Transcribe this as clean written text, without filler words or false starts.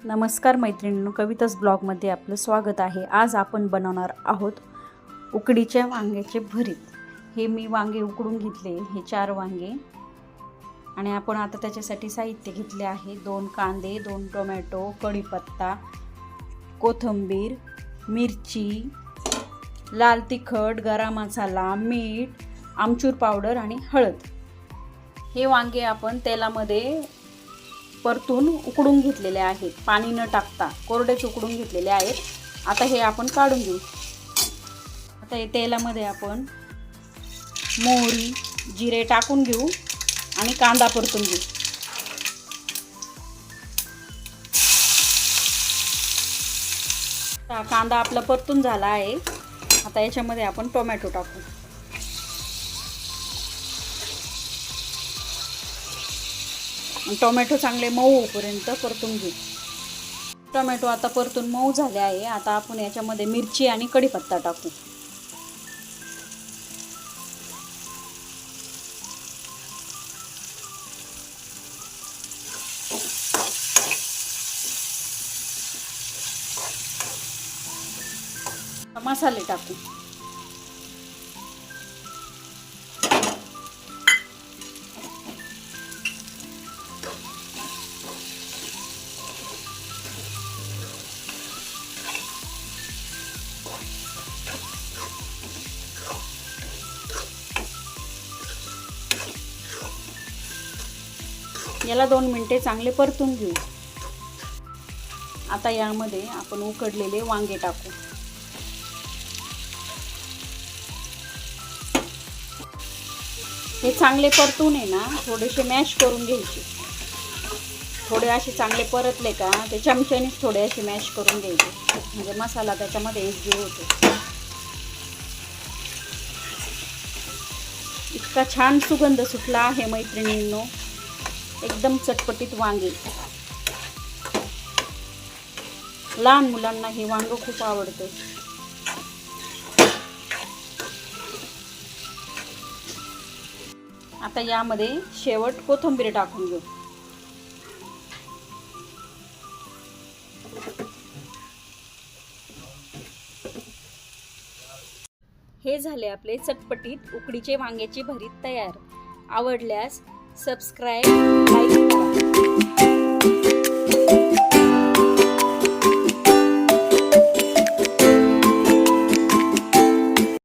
नमस्कार मैत्रिणींनो, कविताच ब्लॉगमध्ये आपलं स्वागत आहे। आज आपण बनवणार आहोत उकडीच्या वांग्याचे भरीत। हे मी वांगे उकडून घेतले, हे 4 वांगे, आणि आपण आता त्याच्यासाठी साहित्य घेतले आहे 2 कांदे, 2 टोमॅटो, कढीपत्ता, कोथिंबीर, मिरची, लाल तिखट, गरम मसाला, मीठ, आमचूर पावडर आणि हळद। हे वांगे आपण तेलामध्ये परतून उकडून घेतलेले आहेत, पाणी न टाकता कोरडेच उकडून घेतलेले आहेत। आता हे आपण काढून घेऊ। आता हे तेलामध्ये आपण मोहरी, जिरे टाकून घेऊ आणि कांदा परतून घेऊ। कांदा आपला परतून झाला आहे। आता याच्यामध्ये आपण टोमॅटो टाकू। टोमॅटो चांगले मऊ होईपर्यंत परतून घेऊ। टोमॅटो आता परतून मऊ झाले आहे। आता आपण याच्यामध्ये मिरची आणि कढीपत्ता टाकू। मसाले टाकू। याला 2 मिनिटे चांगले परतून घेऊ। आता यामध्ये आपण उकडलेले वांगे टाकू। हे चांगले परतून आहे ना, थोडेसे मॅश करून घ्यायचे। थोडे असे चांगले परतले का ते चमच्यानेच थोडे असे मॅश करून घ्यायचे, म्हणजे मसाला त्याच्यामध्ये एकजीव होतो। इतका छान सुगंध सुटला आहे मैत्रिणींनो, एकदम चटपटीत वांगे। लहान मुलांना हे वांग खूप आवडते। आता यामध्ये शेवट कोथिंबीर टाकून घेऊ। हे झाले आपले चटपटीत उकडीचे वांग्याचे भरीत तयार। आवडल्यास सबस्क्राईब, लाईक करा।